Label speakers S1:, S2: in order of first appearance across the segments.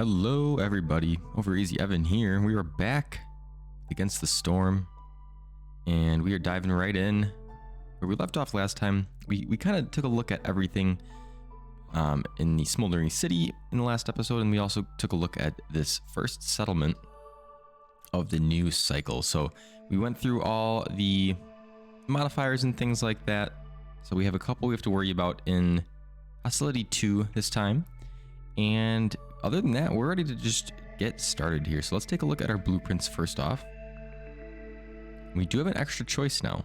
S1: Hello everybody, Over Easy Evan here. We are back against the storm and we are diving right in where we left off last time. We kind of took a look at everything in the smoldering city in the last episode, and we also took a look at this first settlement of the new cycle. So we went through all the modifiers and things like that. So we have a couple we have to worry about in Hostility 2 this time, and other than that, we're ready to just get started here. So let's take a look at our blueprints first off. We do have an extra choice now.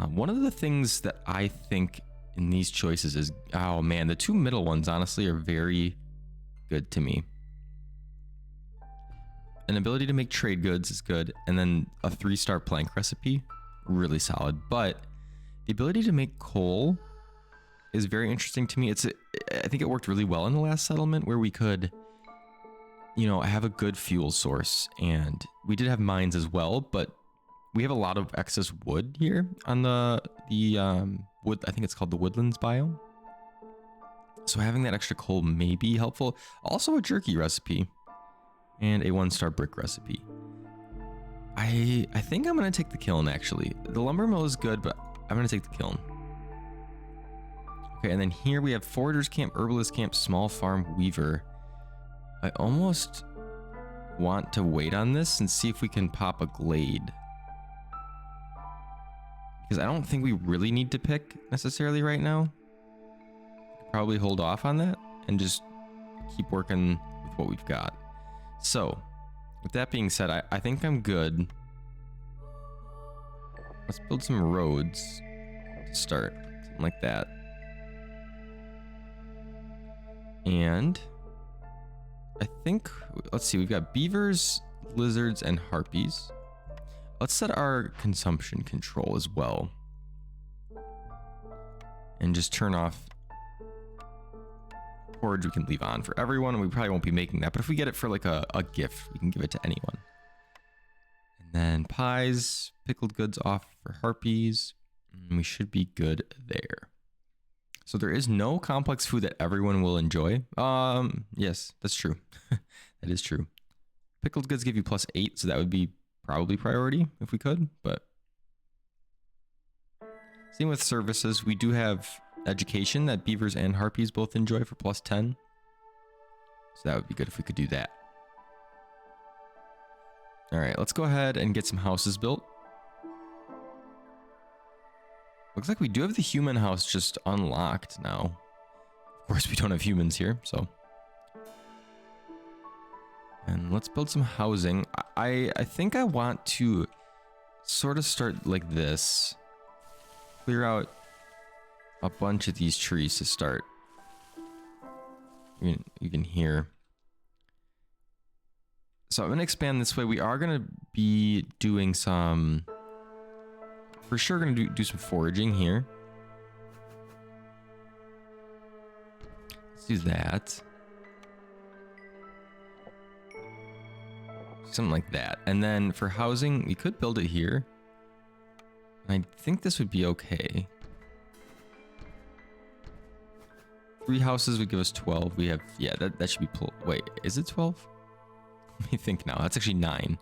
S1: One of the things that I think in these choices is, oh man, the two middle ones honestly are very good to me. An ability to make trade goods is good, and then a 3-star plank recipe, really solid. But the ability to make coal is very interesting to me. I think it worked really well in the last settlement where we could, you know, have a good fuel source, and we did have mines as well, but we have a lot of excess wood here on the wood. I think it's called the woodlands biome. So having that extra coal may be helpful. Also a jerky recipe and a 1-star brick recipe. I think I'm gonna take the kiln actually. The lumber mill is good, but I'm gonna take the kiln. Okay, and then here we have Forager's Camp, Herbalist Camp, Small Farm, Weaver. I almost want to wait on this and see if we can pop a glade, because I don't think we really need to pick necessarily right now. Probably hold off on that and just keep working with what we've got. So with that being said, I think I'm good. Let's build some roads to start, something like that. And I think, let's see, we've got beavers, lizards, and harpies. Let's set our consumption control as well. And just turn off porridge. We can leave on for everyone. We probably won't be making that, but if we get it for like a gift, we can give it to anyone. And then pies, pickled goods off for harpies. And we should be good there. So there is no complex food that everyone will enjoy. Yes, that's true. That is true. Pickled goods give you +8, so that would be probably priority if we could, but same with services. We do have education that beavers and harpies both enjoy for +10. So that would be good if we could do that. All right, let's go ahead and get some houses built. Looks like we do have the human house just unlocked now. Of course, we don't have humans here, so. And let's build some housing. I think I want to sort of start like this. Clear out a bunch of these trees to start. You can hear. So I'm going to expand this way. We are going to be doing some... For sure going to do some foraging here. Let's do that. Something like that. And then for housing, we could build it here. I think this would be okay. 3 houses would give us 12. We have, yeah, that should be, wait, is it 12? Let me think now. That's actually 9.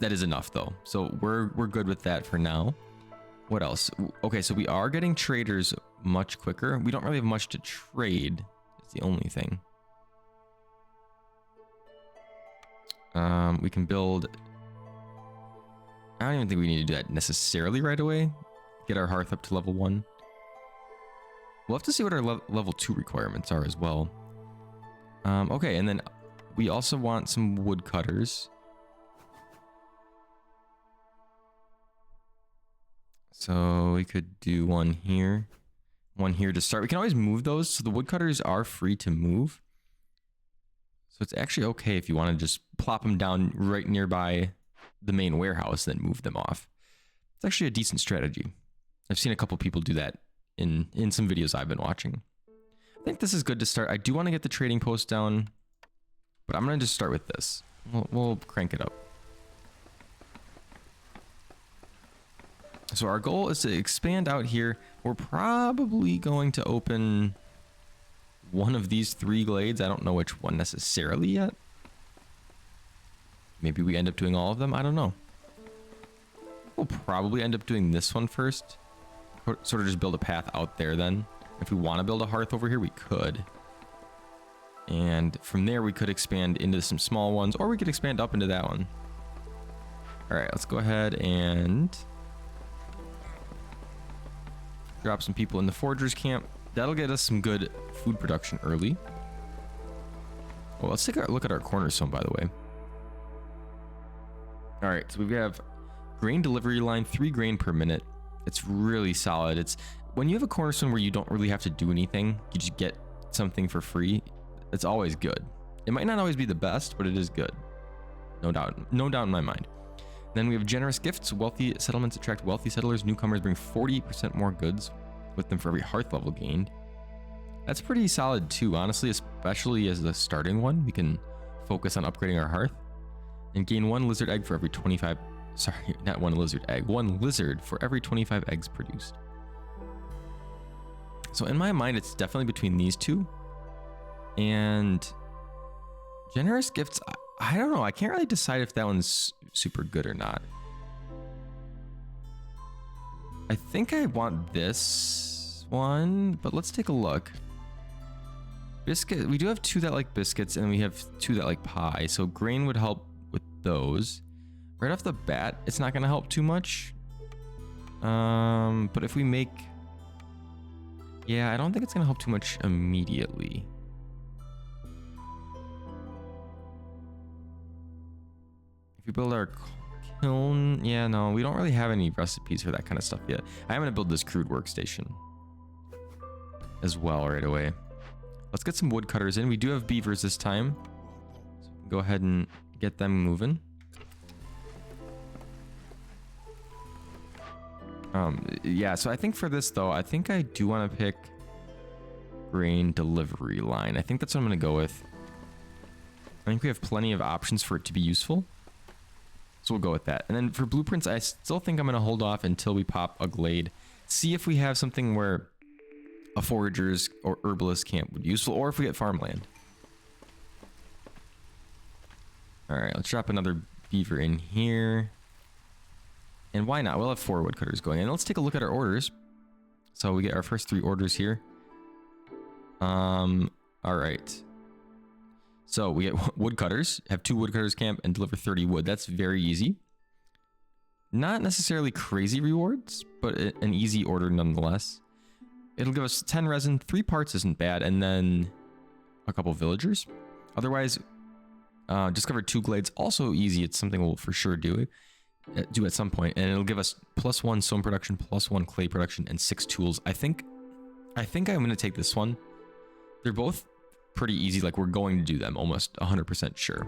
S1: That is enough though. So we're good with that for now. What else? Okay, so we are getting traders much quicker. We don't really have much to trade. It's the only thing. We can build... I don't even think we need to do that necessarily right away. Get our hearth up to level 1. We'll have to see what our level 2 requirements are as well. Okay, and then we also want some woodcutters. So we could do one here to start. We can always move those. So the woodcutters are free to move. So it's actually okay if you want to just plop them down right nearby the main warehouse, then move them off. It's actually a decent strategy. I've seen a couple people do that in some videos I've been watching. I think this is good to start. I do want to get the trading post down, but I'm going to just start with this. We'll crank it up. So our goal is to expand out here. We're probably going to open one of these 3 glades. I don't know which one necessarily yet. Maybe we end up doing all of them. I don't know. We'll probably end up doing this one first. Sort of just build a path out there then. If we want to build a hearth over here, we could. And from there, we could expand into some small ones, or we could expand up into that one. All right, let's go ahead and drop some people in the foragers camp. That'll get us some good food production early. Well, let's take a look at our cornerstone, by the way. All right, so we have grain delivery line, 3 grain per minute. It's really solid. It's when you have a cornerstone where you don't really have to do anything, you just get something for free. It's always good. It might not always be the best, but it is good. No doubt in my mind. Then we have generous gifts. Wealthy settlements attract wealthy settlers. Newcomers bring 40% more goods with them for every hearth level gained. That's pretty solid too, honestly, especially as the starting one. We can focus on upgrading our hearth and gain 1 lizard egg for every 25. Sorry, not 1 lizard egg. 1 lizard for every 25 eggs produced. So in my mind, it's definitely between these two. And generous gifts, I don't know. I can't really decide if that one's super good or not. I think I want this one, but let's take a look. Biscuit, we do have 2 that like biscuits, and we have 2 that like pie. So grain would help with those. Right off the bat, it's not going to help too much. But if we make... Yeah, I don't think it's going to help too much immediately. If we build our kiln... Yeah, no, we don't really have any recipes for that kind of stuff yet. I'm going to build this crude workstation as well right away. Let's get some woodcutters in. We do have beavers this time. So go ahead and get them moving. Yeah, so I think for this though, I think I do want to pick grain delivery line. I think that's what I'm going to go with. I think we have plenty of options for it to be useful. So we'll go with that. And then for blueprints, I still think I'm going to hold off until we pop a glade. See if we have something where a forager's or herbalist camp would be useful, or if we get farmland. All right, let's drop another beaver in here. And why not? We'll have 4 woodcutters going. And let's take a look at our orders. So we get our first 3 orders here. All right. So we get woodcutters, have 2 woodcutters camp and deliver 30 wood. That's very easy. Not necessarily crazy rewards, but an easy order nonetheless. It'll give us 10 resin, 3 parts isn't bad, and then a couple villagers. Otherwise, discover 2 glades, also easy. It's something we'll for sure do at some point, and it'll give us +1 stone production, +1 clay production, and 6 tools. I think I'm gonna take this one. They're both pretty easy. Like, we're going to do them almost 100% sure.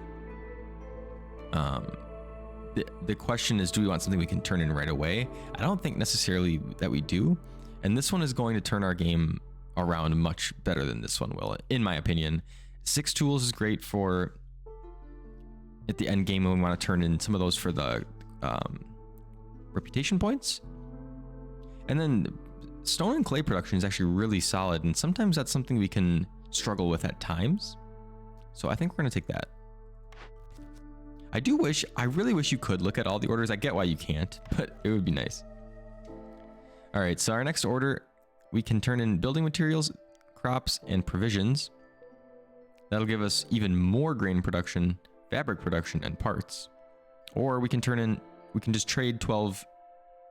S1: The question is, do we want something we can turn in right away? I don't think necessarily that we do. And this one is going to turn our game around much better than this one will, in my opinion. 6 tools is great for at the end game when we want to turn in some of those for the reputation points. And then stone and clay production is actually really solid, and sometimes that's something we can struggle with at times. So I think we're going to take that. I really wish you could look at all the orders. I get why you can't, but it would be nice. All right, so our next order, we can turn in building materials, crops, and provisions. That'll give us even more grain production, fabric production, and parts. Or we can just trade 12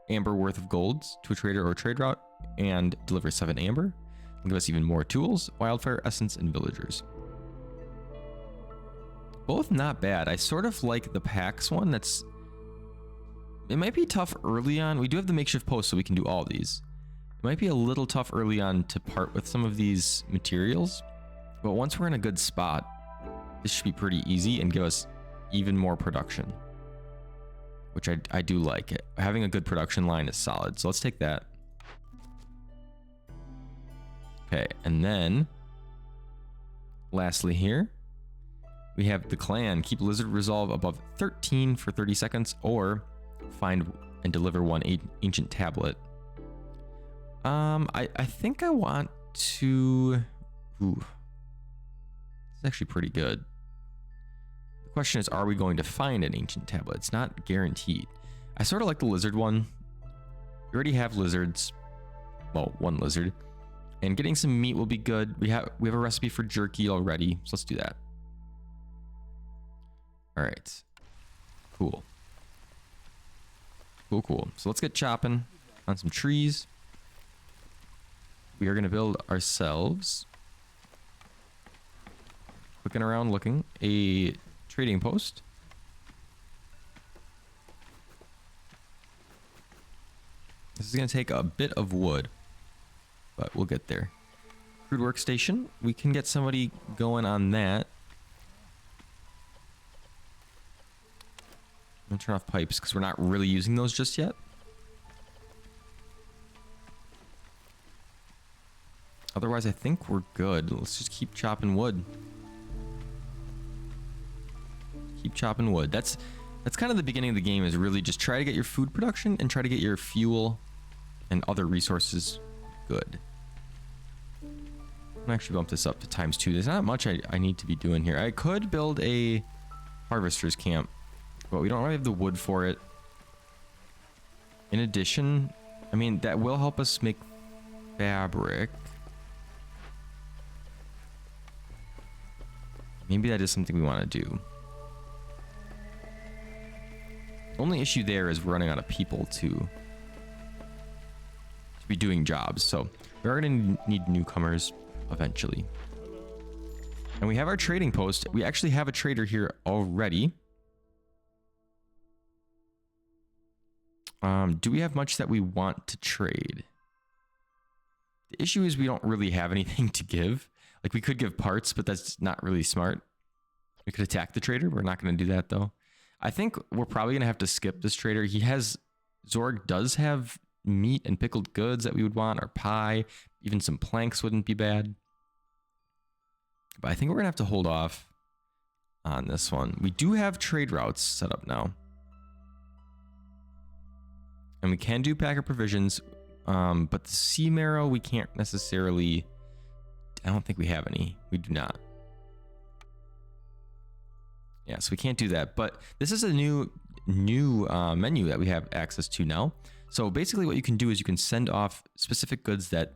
S1: amber worth of golds to a trader or trade route and deliver 7 amber. It'll give us even more tools, wildfire essence, and villagers. Both not bad. I sort of like the PAX one. It might be tough early on. We do have the makeshift post, so we can do all these. It might be a little tough early on to part with some of these materials, but once we're in a good spot, this should be pretty easy and give us even more production, which I do like. Having a good production line is solid, so let's take that. Okay, and then lastly here, we have the clan. Keep lizard resolve above 13 for 30 seconds, or find and deliver 1 ancient tablet. I think I want to... Ooh, It's actually pretty good. The question is, are we going to find an ancient tablet? It's not guaranteed. I sort of like the lizard one. We already have lizards. Well, one lizard. And getting some meat will be good. We have a recipe for jerky already, so let's do that. All right. Cool. Cool. So let's get chopping on some trees. We are going to build ourselves, clicking around looking, a trading post. This is going to take a bit of wood, but we'll get there. Crude workstation. We can get somebody going on that. I'm going to turn off pipes because we're not really using those just yet. Otherwise, I think we're good. Let's just keep chopping wood. Keep chopping wood. That's kind of the beginning of the game, is really just try to get your food production and try to get your fuel and other resources good. I'm gonna actually bump this up to ×2. There's not much I need to be doing here. I could build a harvester's camp, but we don't really have the wood for it. In addition, I mean, that will help us make fabric. Maybe that is something we want to do. Only issue there is we're running out of people to be doing jobs. So we're going to need newcomers eventually. And we have our trading post. We actually have a trader here already. Do we have much that we want to trade? The issue is we don't really have anything to give. Like, we could give parts, but that's not really smart. We could attack the trader. We're not going to do that, though. I think we're probably going to have to skip this trader. Zorg does have meat and pickled goods that we would want, or pie. Even some planks wouldn't be bad. But I think we're going to have to hold off on this one. We do have trade routes set up now. And we can do packer provisions, but the sea marrow, we can't necessarily... I don't think we have any. We do not. Yeah, so we can't do that. But this is a new menu that we have access to now. So basically what you can do is you can send off specific goods that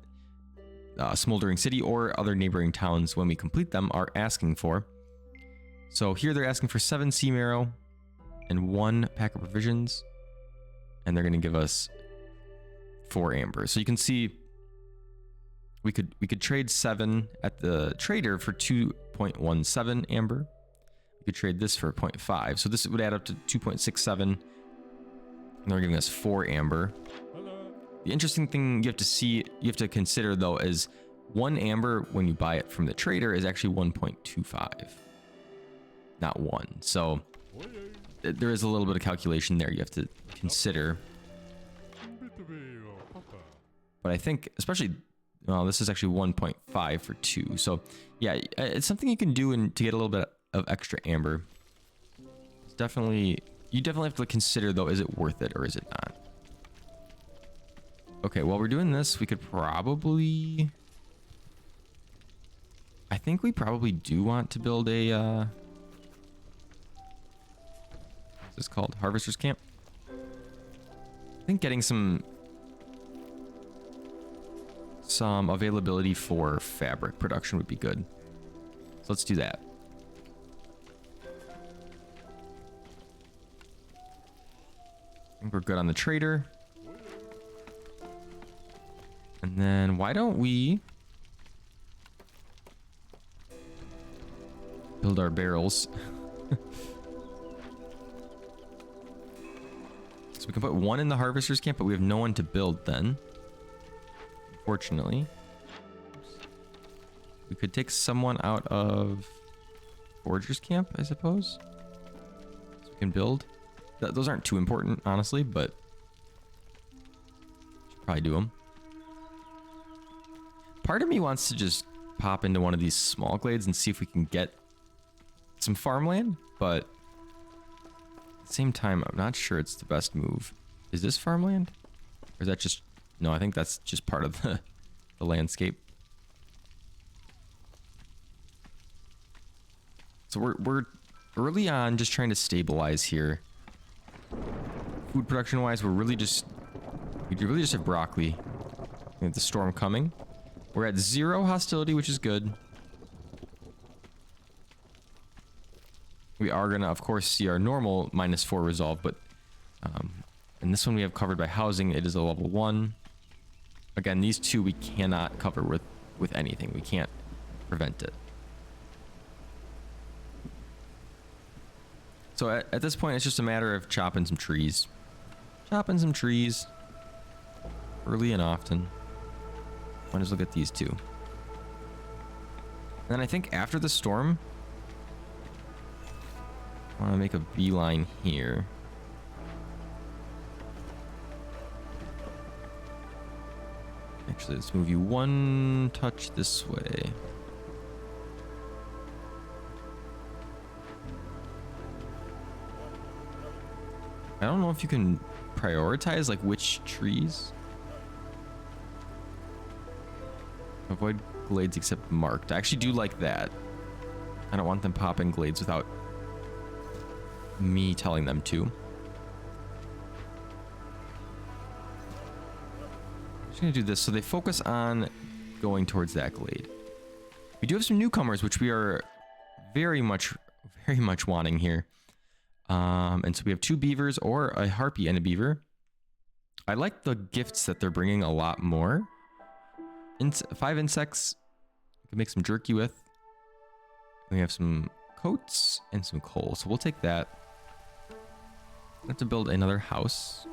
S1: Smoldering City or other neighboring towns, when we complete them, are asking for. So here they're asking for 7 sea marrow and 1 pack of provisions. And they're going to give us 4 amber. So you can see we could trade 7 at the trader for 2.17 amber. We could trade this for 0.5. So this would add up to 2.67. And they're giving us 4 amber. The interesting thing you have to consider, though, is 1 amber when you buy it from the trader is actually 1.25, not 1. So there is a little bit of calculation there you have to consider. But I think, especially, well, this is actually 1.5 for 2. So yeah, it's something you can do to get a little bit of extra amber. It's definitely, you definitely have to consider, though, is it worth it or is it not? Okay, while we're doing this, we could probably... I think we probably do want to build a... what's this called? Harvester's camp? I think getting some availability for fabric production would be good. So let's do that. I think we're good on the trader. And then why don't we build our barrels? So we can put 1 in the harvester's camp, but we have no one to build then. Unfortunately. We could take someone out of forager's camp, I suppose. So we can build. Those aren't too important, honestly, but should probably do them. Part of me wants to just pop into one of these small glades and see if we can get some farmland, but at the same time, I'm not sure it's the best move. Is this farmland? Or is that just... No, I think that's just part of the landscape. So we're early on just trying to stabilize here. Food production wise, we really just have broccoli. We have the storm coming. We're at 0 hostility, which is good. We are gonna, of course, see our normal -4 resolve, but and this one we have covered by housing. It is a level 1. Again, these two we cannot cover with anything. We can't prevent it. So at this point, it's just a matter of chopping some trees. Chopping some trees. Early and often. Might as well get these two. And then I think after the storm, I want to make a beeline here. Actually, let's move you 1 touch this way. I don't know if you can prioritize like which trees. Avoid glades except marked. I actually do like that. I don't want them popping glades without me telling them to. I'm just gonna do this so they focus on going towards that glade. We do have some newcomers, which we are very much wanting here. And so we have 2 beavers or a harpy and a beaver. I like the gifts that they're bringing a lot more. 5 insects. We can make some jerky with. We have some coats and some coal, so we'll take that. I have to build another house.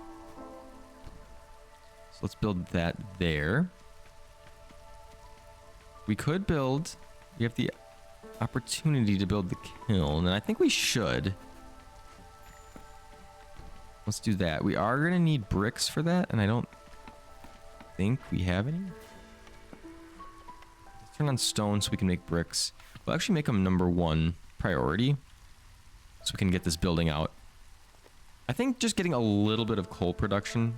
S1: So let's build that there. We could build. We have the opportunity to build the kiln, and I think we should. Let's do that. We are going to need bricks for that, and I don't think we have any. Let's turn on stone so we can make bricks. We'll actually make them #1 priority so we can get this building out. I think just getting a little bit of coal production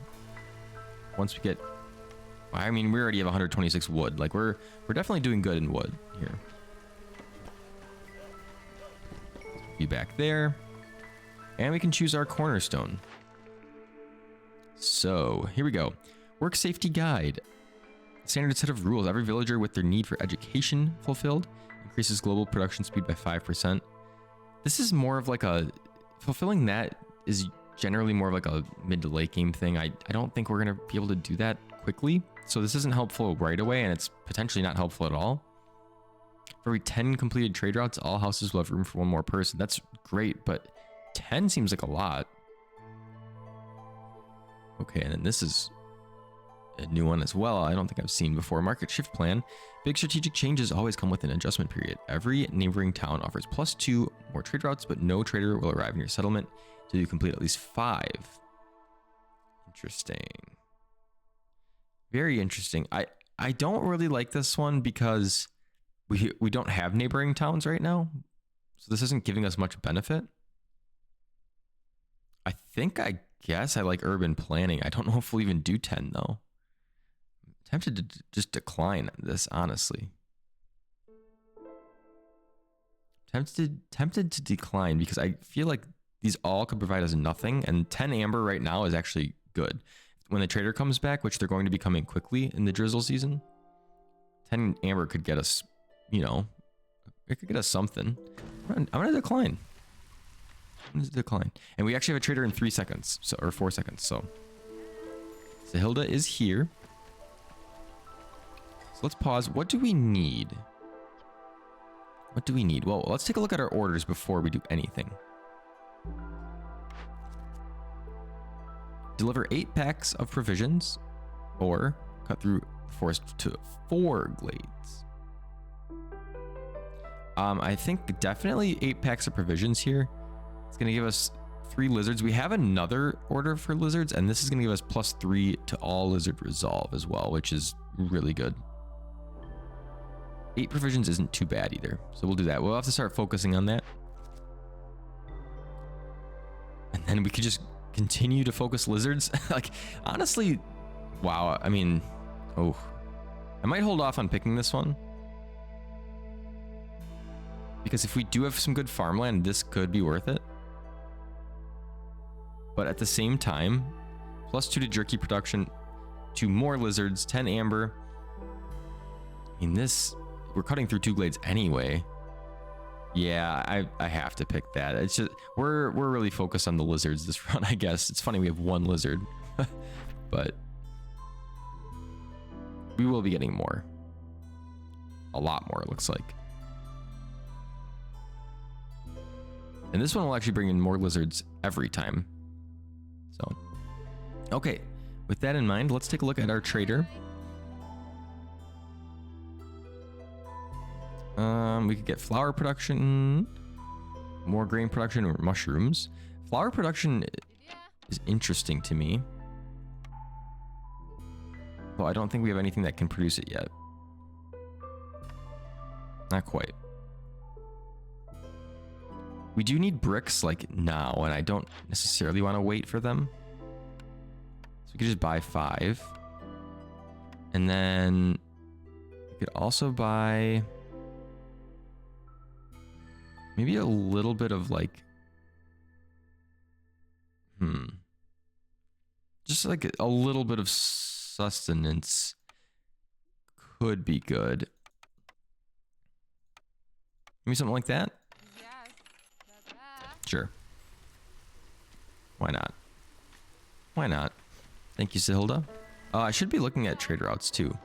S1: once we get... I mean, we already have 126 wood. Like, we're definitely doing good in wood here. Be back there. And we can choose our cornerstone. So, here we go. Work safety guide. Standard set of rules. Every villager with their need for education fulfilled increases global production speed by 5%. This is more of like a... Fulfilling that is generally more of like a mid to late game thing. I don't think we're going to be able to do that quickly. So this isn't helpful right away, and it's potentially not helpful at all. For every 10 completed trade routes, all houses will have room for 1 more person. That's great, but 10 seems like a lot. Okay, and then this is a new one as well. I don't think I've seen before. Market shift plan. Big strategic changes always come with an adjustment period. Every neighboring town offers +2 more trade routes, but no trader will arrive in your settlement till you complete at least 5. Interesting. Very interesting. I don't really like this one because we don't have neighboring towns right now. So this isn't giving us much benefit. I guess I like urban planning. I don't know if we'll even do 10 though. I'm tempted to just decline this, honestly. Tempted to decline because I feel like these all could provide us nothing, and 10 amber right now is actually good. When the trader comes back, which they're going to be coming quickly in the drizzle season, 10 amber could get us, you know, it could get us something. I'm gonna decline. And we actually have a trader in 3 seconds, so, or 4 seconds. So Hilda is here. So let's pause. What do we need? What do we need? Well, let's take a look at our orders before we do anything. Deliver 8 packs of provisions, or cut through the forest to 4 glades. I think definitely 8 packs of provisions here. It's going to give us 3 lizards. We have another order for lizards, and this is going to give us +3 to all lizard resolve as well, which is really good. 8 provisions isn't too bad either, so we'll do that. We'll have to start focusing on that. And then we could just continue to focus lizards. Like, honestly, wow. I mean, oh, I might hold off on picking this one Because if we do have some good farmland, this could be worth it. But at the same time, +2 to jerky production, 2 more lizards, 10 amber. I mean, we're cutting through 2 glades anyway. Yeah, I have to pick that. It's just, we're really focused on the lizards this run, I guess. It's funny we have 1 lizard, but we will be getting more. A lot more, it looks like. And this one will actually bring in more lizards every time. So, okay. With that in mind, let's take a look at our trader. We could get flour production, more grain production, or mushrooms. Flour production is interesting to me. Well, I don't think we have anything that can produce it yet. Not quite. We do need bricks like now, and I don't necessarily want to wait for them. So we could just buy 5. And then we could also buy maybe a little bit of like, just like a little bit of sustenance could be good. Maybe something like that? Sure. Why not? Why not? Thank you, Sihilda. I should be looking at trade routes too.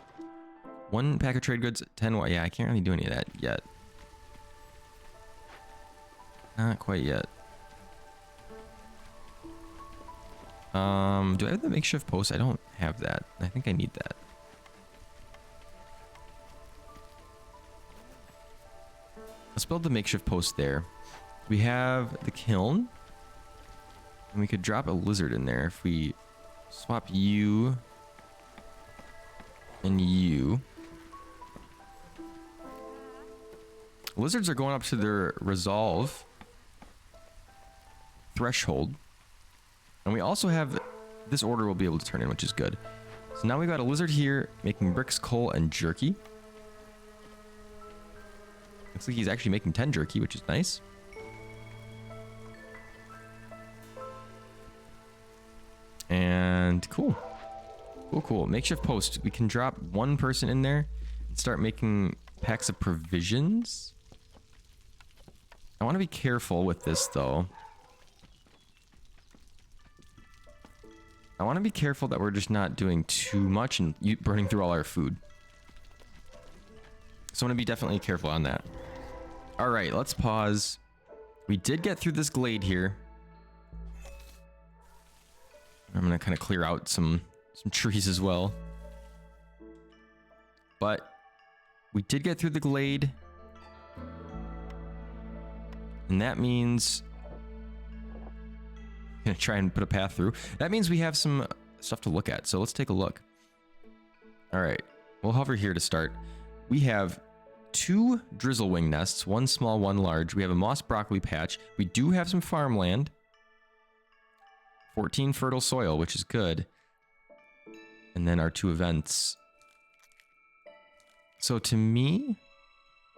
S1: 1 pack of trade goods, 10 what? Yeah, I can't really do any of that yet. Not quite yet. Do I have the makeshift post? I don't have that. I think I need that. Let's build the makeshift post there. We have the kiln. And we could drop a lizard in there if we swap you and you. Lizards are going up to their resolve threshold. And we also have this order we'll be able to turn in, which is good. So now we've got a lizard here making bricks, coal, and jerky. Looks like he's actually making 10 jerky, which is nice. And cool. Cool. Makeshift post. We can drop 1 person in there and start making packs of provisions. I want to be careful with this, though. I want to be careful that we're just not doing too much and burning through all our food. So I want to be definitely careful on that. All right, let's pause. We did get through this glade here. I'm going to kind of clear out some trees as well. But we did get through the glade. And that means I'm going to try and put a path through. That means we have some stuff to look at. So let's take a look. All right. We'll hover here to start. We have 2 drizzlewing nests, 1 small, 1 large. We have a moss broccoli patch. We do have some farmland. 14 fertile soil, which is good. And then our 2 events. So to me,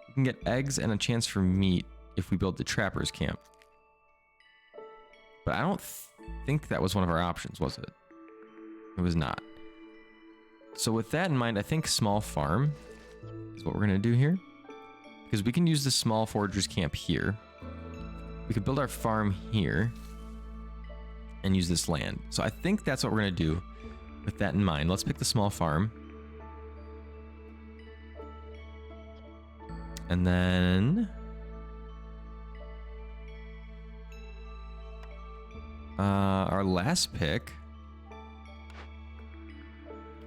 S1: we can get eggs and a chance for meat if we build the trapper's camp. But I don't think that was one of our options, was it? It was not. So with that in mind, I think small farm is what we're going to do here. Because we can use the small forager's camp here. We could build our farm here. And use this land. So I think that's what we're going to do with that in mind. Let's pick the small farm. And then our last pick,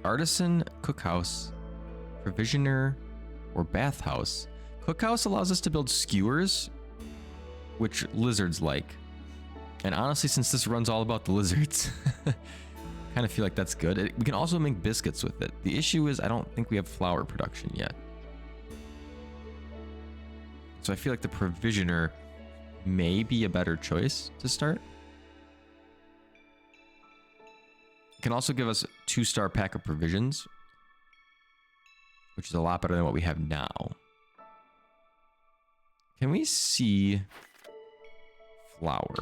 S1: artisan cookhouse, provisioner, or bathhouse. Cookhouse allows us to build skewers, which lizards like. And honestly, since this runs all about the lizards, kind of feel like that's good. We can also make biscuits with it. The issue is I don't think we have flour production yet. So I feel like the provisioner may be a better choice to start. It can also give us a 2-star pack of provisions, which is a lot better than what we have now. Can we see flour?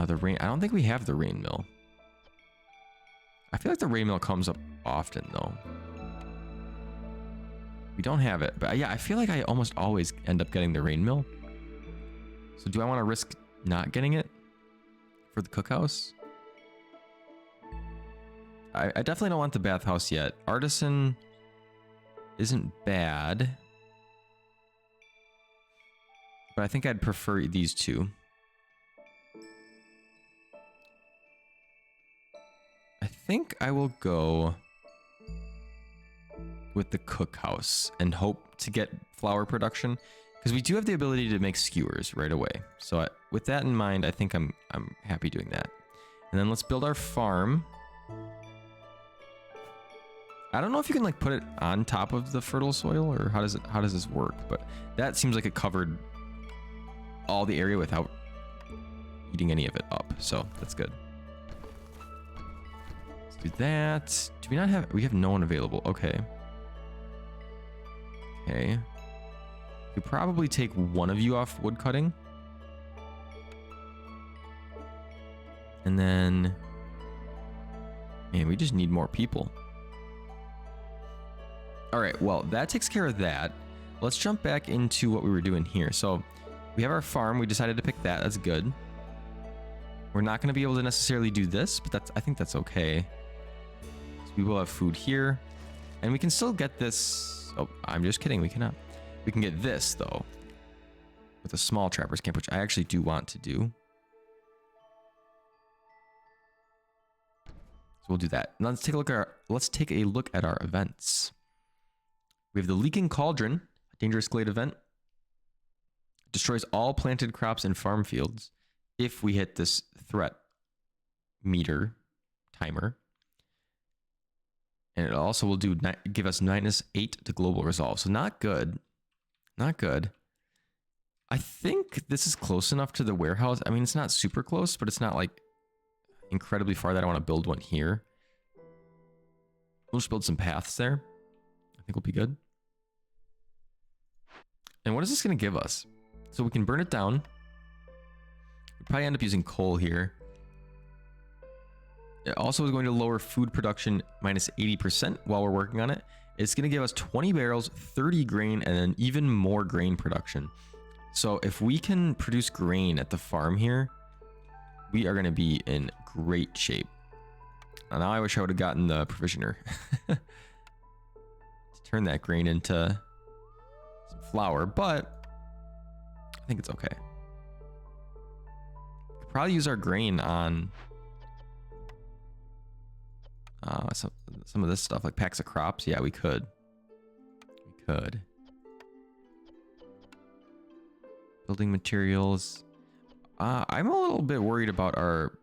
S1: The rain. I don't think we have the rain mill. I feel like the rain mill comes up often though. We don't have it, but yeah, I feel like I almost always end up getting the rain mill. So do I want to risk not getting it for the cookhouse? I definitely don't want the bathhouse yet. Artisan isn't bad, but I think I'd prefer these two. I think I will go with the cookhouse and hope to get flour production, because we do have the ability to make skewers right away. So with that in mind, I think I'm happy doing that. And then let's build our farm. I don't know if you can like put it on top of the fertile soil, or how does this work? But that seems like it covered all the area without eating any of it up. So that's good. Let's do that. Do we not have, we have no one available. Okay. Okay. Could probably take one of you off wood cutting. And then, man, we just need more people. All right, well, that takes care of that. Let's jump back into what we were doing here. So we have our farm. We decided to pick that. That's good. We're not going to be able to necessarily do this, but I think that's okay. So we will have food here, and we can still get this. Oh, I'm just kidding. We cannot. We can get this though with a small trapper's camp, which I actually do want to do. So we'll do that. Now let's take a look at our events. We have the Leaking Cauldron, a dangerous glade event. Destroys all planted crops and farm fields if we hit this threat meter timer. And it also will give us -8 to global resolve. So not good. Not good. I think this is close enough to the warehouse. I mean, it's not super close, but it's not like incredibly far that I want to build one here. We'll just build some paths there. I think we'll be good. And what is this going to give us? So we can burn it down. We'll probably end up using coal here. It also is going to lower food production -80% while we're working on it. It's going to give us 20 barrels, 30 grain, and then even more grain production. So if we can produce grain at the farm here, we are going to be in great shape. Now I wish I would have gotten the provisioner to turn that grain into some flour, but I think it's okay. We could probably use our grain on some of this stuff, like packs of crops. Yeah, we could. We could. Building materials. I'm a little bit worried about our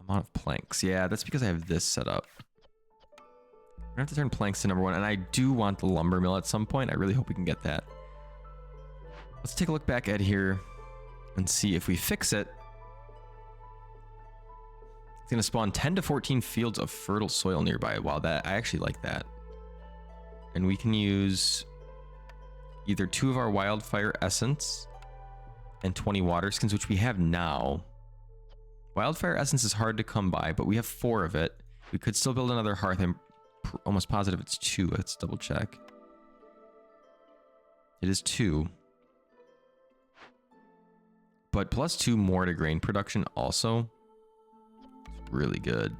S1: amount of planks. Yeah, that's because I have this set up. I'm gonna have to turn planks to #1, and I do want the lumber mill at some point. I really hope we can get that. Let's take a look back at here and see if we fix it. It's gonna spawn 10 to 14 fields of fertile soil nearby. Wow, that I actually like that. And we can use either 2 of our wildfire essence and 20 water skins, which we have now. Wildfire essence is hard to come by, but we have 4 of it. We could still build another hearth. I'm almost positive it's 2. Let's double check. It is 2. But +2 more to grain production also. It's really good.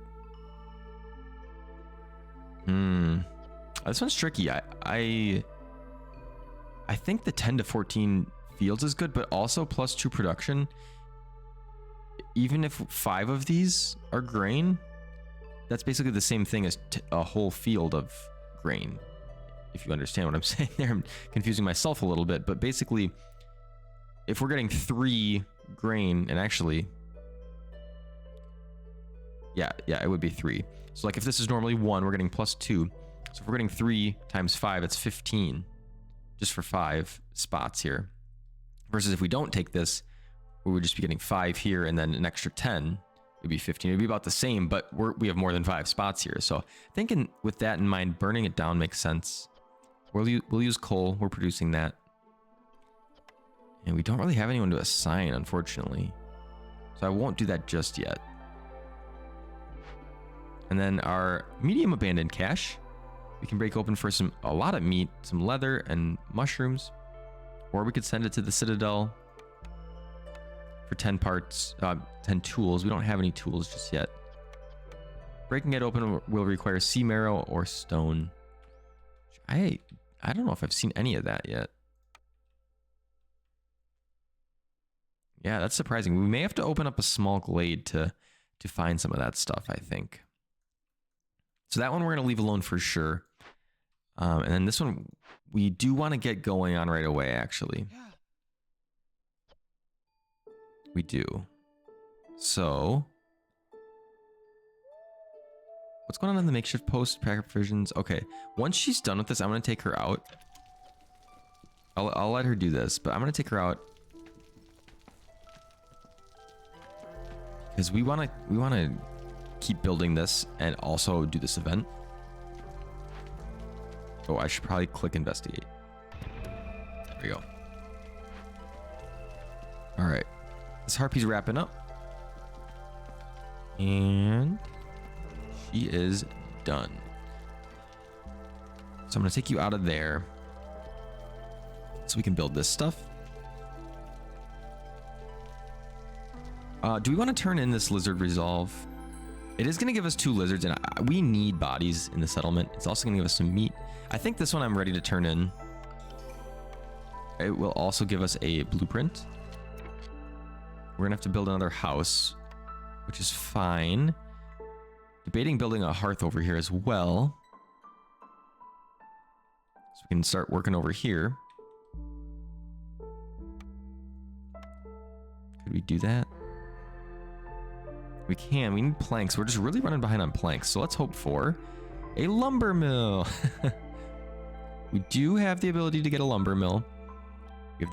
S1: This one's tricky. I think the 10 to 14 fields is good, but also +2 production. Even if 5 of these are grain, that's basically the same thing as a whole field of grain. If you understand what I'm saying there, I'm confusing myself a little bit, but basically, if we're getting 3 grain, and actually, yeah, it would be 3. So like if this is normally 1, we're getting +2. So if we're getting 3 times 5, it's 15, just for 5 spots here. Versus if we don't take this, we would just be getting 5 here and then an extra 10 It'd be 15. It'd be about the same, but we have more than 5 spots here. So thinking with that in mind, burning it down makes sense. We'll use coal. We're producing that. And we don't really have anyone to assign, unfortunately. So I won't do that just yet. And then our medium abandoned cache, we can break open for a lot of meat, some leather and mushrooms. Or we could send it to the Citadel for 10 parts, 10 tools. We don't have any tools just yet. Breaking it open will require sea marrow or stone. I don't know if I've seen any of that yet. Yeah, that's surprising. We may have to open up a small glade to find some of that stuff, I think. So that one we're going to leave alone for sure. And then this one, we do want to get going on right away, actually. We do. So, what's going on in the makeshift post? Pack provisions. Okay, once she's done with this, I'm going to take her out. I'll let her do this, but I'm going to take her out. Because we want to keep building this and also do this event. Oh, I should probably click investigate. There we go. All right. This harpy's wrapping up. And she is done. So I'm going to take you out of there so we can build this stuff. Do we want to turn in this lizard resolve? It is going to give us 2 lizards, and we need bodies in the settlement. It's also going to give us some meat. I think this one I'm ready to turn in. It will also give us a blueprint. We're going to have to build another house, which is fine. Debating building a hearth over here as well. So we can start working over here. Could we do that? We can. We need planks. We're just really running behind on planks. So let's hope for a lumber mill. We do have the ability to get a lumber mill. We have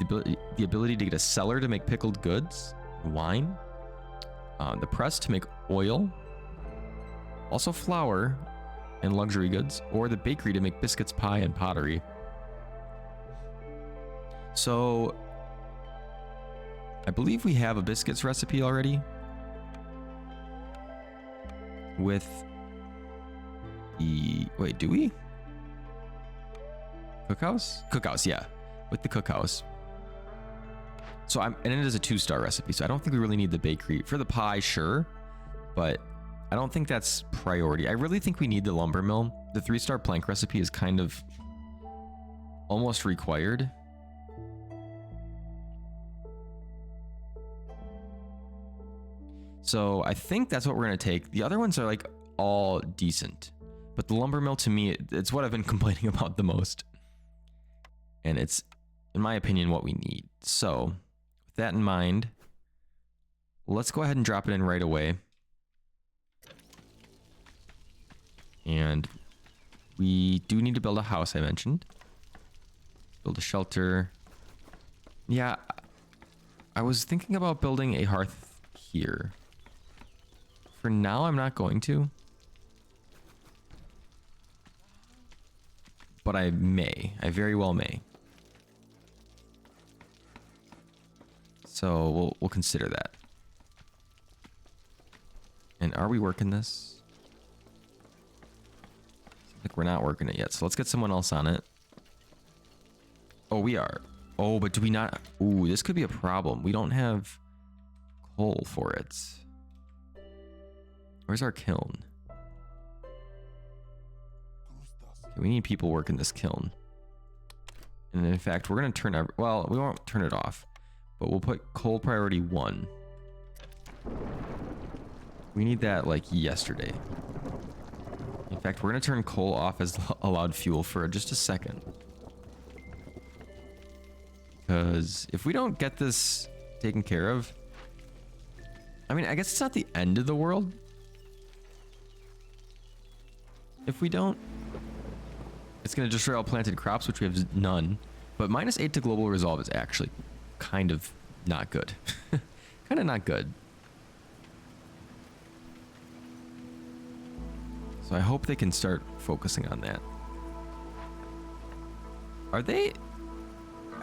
S1: the ability to get a cellar to make pickled goods, wine, the press to make oil, also flour and luxury goods, or the bakery to make biscuits, pie, and pottery. So I believe we have a biscuits recipe already. With the... Wait, do we? Cookhouse? Cookhouse, yeah. With the cookhouse. So and it is a 2-star recipe, so I don't think we really need the bakery. For the pie, sure. But I don't think that's priority. I really think we need the lumber mill. The 3-star plank recipe is kind of almost required. So I think that's what we're going to take. The other ones are like all decent. But the lumber mill, to me, it's what I've been complaining about the most. And it's, in my opinion, what we need. So with that in mind, let's go ahead and drop it in right away. And we do need to build a house, I mentioned. Build a shelter. Yeah, I was thinking about building a hearth here. For now, I'm not going to. But I may. I very well may. So we'll consider that. And are we working this? I think we're not working it yet. So let's get someone else on it. Oh, we are. Oh, but do we not? Ooh, this could be a problem. We don't have coal for it. Where's our kiln? Okay, we need people working this kiln. And in fact, we're going to turn... Well, we won't turn it off. But we'll put coal priority 1. We need that like yesterday. In fact, we're going to turn coal off as allowed fuel for just a second. Because if we don't get this taken care of... I mean, I guess it's not the end of the world. If we don't, it's going to destroy all planted crops, which we have none. But -8 to global resolve is actually kind of not good. Kind of not good. So I hope they can start focusing on that. Are they?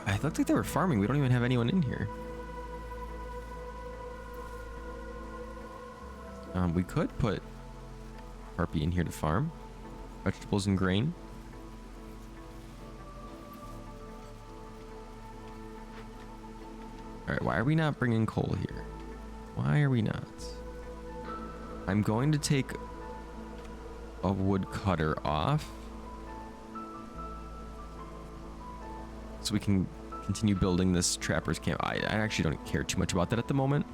S1: I looked like they were farming. We don't even have anyone in here. We could put Harpy in here to farm vegetables and grain. All right, why are we not bringing coal here? Why are we not? I'm going to take a wood cutter off so we can continue building this trapper's camp. I actually don't care too much about that at the moment.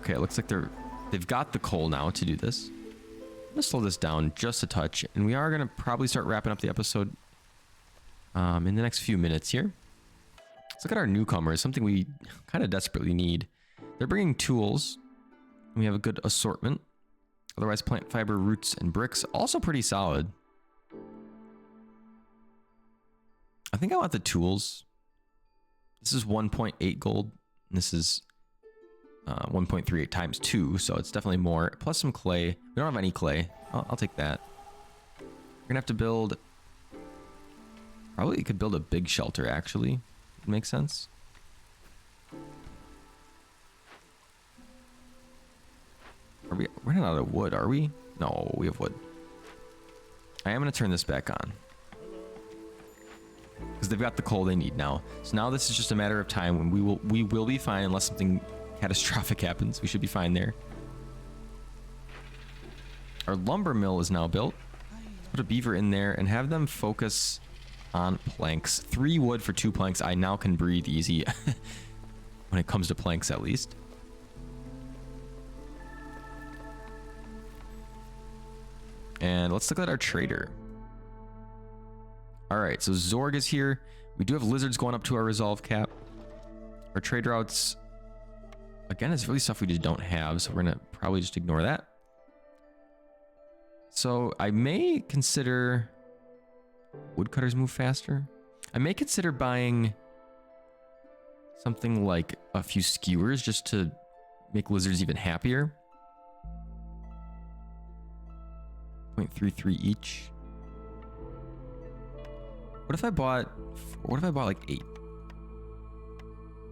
S1: Okay, it looks like they've got the coal now to do this. I'm gonna slow this down just a touch, and we are gonna probably start wrapping up the episode in the next few minutes here. Let's look at our newcomers, something we kind of desperately need. They're bringing tools. We have a good assortment. Otherwise, plant fiber, roots, and bricks, also pretty solid. I think I want the tools. This is 1.8 gold. And this is 1.38 times 2, so it's definitely more. Plus some clay. We don't have any clay. I'll take that. We're gonna have to build. Probably you could build a big shelter, actually. It makes sense. We're not out of wood, are we? No, we have wood. I am gonna turn this back on. Because they've got the coal they need now. So now this is just a matter of time when we will be fine unless something catastrophic happens. We should be fine there. Our lumber mill is now built. Let's put a beaver in there and have them focus on planks. 3 wood for 2 planks. I now can breathe easy when it comes to planks, at least. And let's look at our trader. All right, so Zorg is here. We do have lizards going up to our resolve cap. Our trade routes, again, it's really stuff we just don't have, so we're gonna probably just ignore that. So I may consider woodcutters move faster. I may consider buying something like a few skewers just to make lizards even happier. 0.33 each. What if I bought like 8?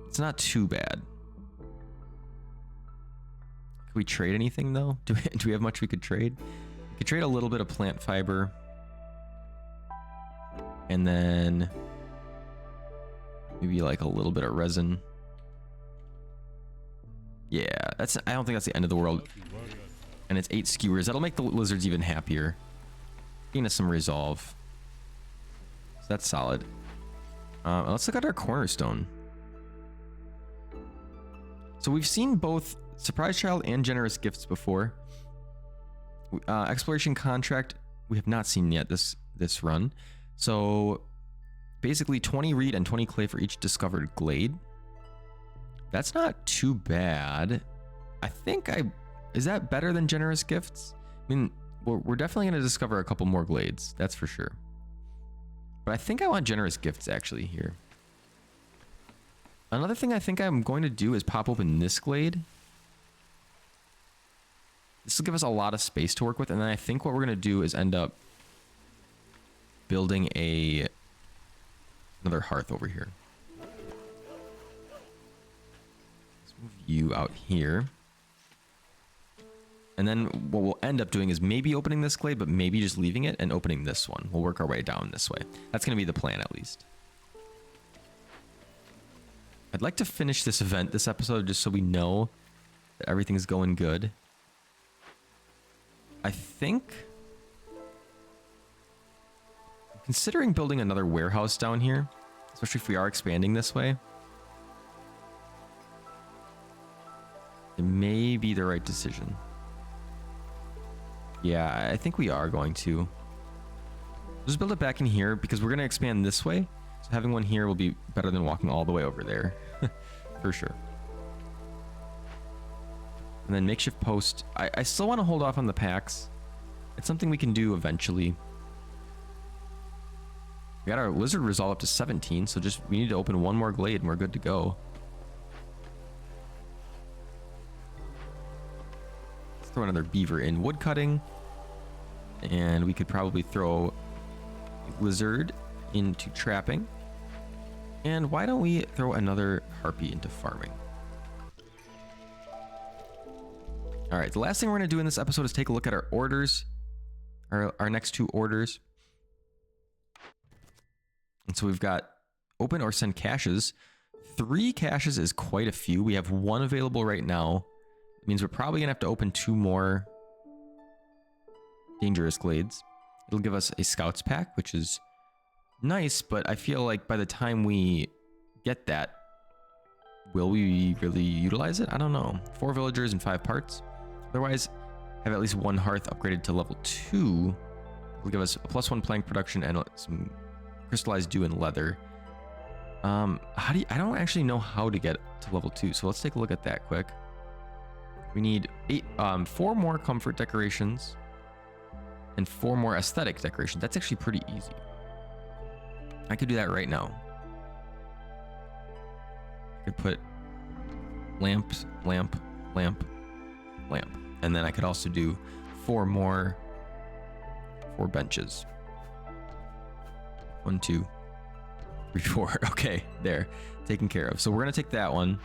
S1: It's not too bad. Could we trade anything though? Do we have much we could trade? We could trade a little bit of plant fiber. And then maybe like a little bit of resin. Yeah, I don't think that's the end of the world. And it's 8 skewers. That'll make the lizards even happier. Gain us some resolve. So that's solid. Let's look at our cornerstone. So we've seen both Surprise Child and Generous Gifts before. Exploration Contract, we have not seen yet this run. So basically 20 reed and 20 clay for each discovered glade. That's not too bad. I think is that better than Generous Gifts? I mean, we're definitely going to discover a couple more glades. That's for sure. But I think I want Generous Gifts actually here. Another thing I think I'm going to do is pop open this glade. This will give us a lot of space to work with. And then I think what we're going to do is end up building another hearth over here. Let's move you out here. And then what we'll end up doing is maybe opening this glade, but maybe just leaving it and opening this one. We'll work our way down this way. That's going to be the plan, at least. I'd like to finish this event, this episode, just so we know that everything's going good. I think, considering building another warehouse down here, especially if we are expanding this way, it may be the right decision. Yeah, I think we are going to. Just build it back in here because we're going to expand this way. So having one here will be better than walking all the way over there. For sure. And then makeshift post. I still want to hold off on the packs. It's something we can do eventually. We got our lizard resolve up to 17, so we need to open one more glade and we're good to go. throw another beaver in wood cutting. And we could probably throw a lizard into trapping. And why don't we throw another harpy into farming? All right, the last thing we're going to do in this episode is take a look at our orders, our next 2 orders. And so we've got open or send caches. 3 caches is quite a few. We have 1 available right now. It means we're probably going to have to open 2 more dangerous glades. It'll give us a scouts pack, which is nice, but I feel like by the time we get that, will we really utilize it? I don't know. 4 villagers and 5 parts. Otherwise, have at least 1 hearth upgraded to level 2. Will give us a +1 plank production and some crystallized dew and leather. I don't actually know how to get to level 2, so let's take a look at that quick. We need 4 more comfort decorations and 4 more aesthetic decorations. That's actually pretty easy. I could do that right now. I could put lamps, lamp, lamp, lamp. And then I could also do 4 benches. 1, 2, 3, 4. Okay, there. Taken care of. So we're going to take that one.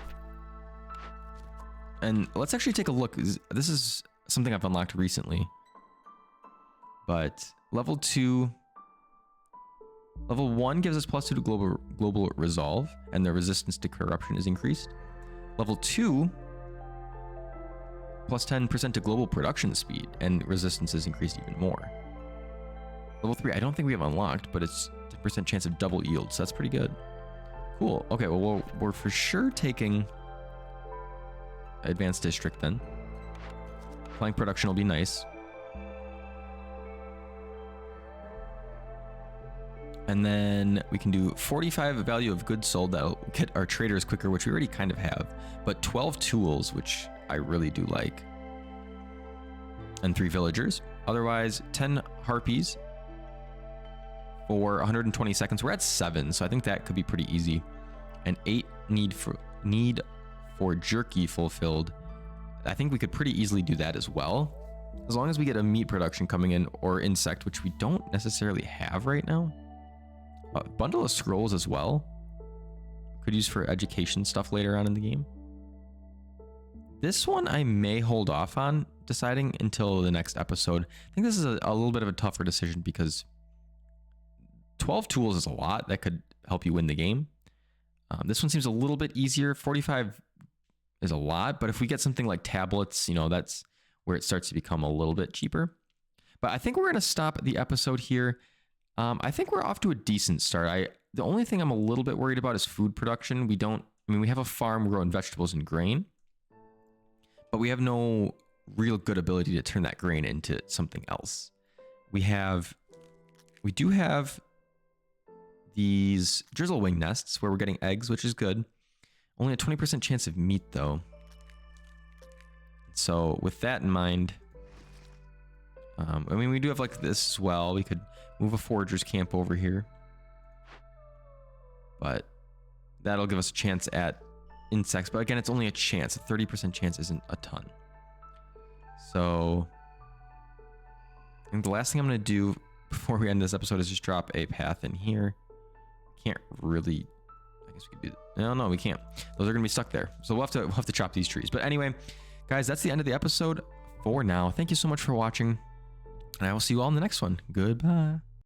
S1: And let's actually take a look. This is something I've unlocked recently. But level 2... Level 1 gives us +2 to global resolve, and the resistance to corruption is increased. Level 2, +10% to global production speed, and resistance is increased even more. Level 3, I don't think we have unlocked, but it's 10% chance of double yield, so that's pretty good. Cool. Okay, well, we're for sure taking advanced district then. Plank production will be nice. And then we can do 45 value of goods sold. That'll get our traders quicker, which we already kind of have. But 12 tools, which I really do like. And 3 villagers. Otherwise, 10 harpies for 120 seconds. We're at 7, so I think that could be pretty easy. And 8 need for jerky fulfilled. I think we could pretty easily do that as well. As long as we get a meat production coming in or insect, which we don't necessarily have right now. A bundle of scrolls as well. Could use for education stuff later on in the game. This one I may hold off on deciding until the next episode. I think this is a little bit of a tougher decision because 12 tools is a lot that could help you win the game. This one seems a little bit easier. 45 is a lot, but if we get something like tablets, you know, that's where it starts to become a little bit cheaper. But I think we're going to stop the episode here. I think we're off to a decent start. The only thing I'm a little bit worried about is food production. We have a farm growing vegetables and grain, but we have no real good ability to turn that grain into something else. We do have these drizzlewing nests where we're getting eggs, which is good. Only a 20% chance of meat though. So with that in mind, we do have like this as well. We could move a forager's camp over here, but that'll give us a chance at insects. But again, it's only a chance. A 30% chance isn't a ton. So I think the last thing I'm going to do before we end this episode is just drop a path in here. Can't really, I guess we could do, no, we can't. Those are going to be stuck there. So we'll have to chop these trees. But anyway, guys, that's the end of the episode for now. Thank you so much for watching, and I will see you all in the next one. Goodbye.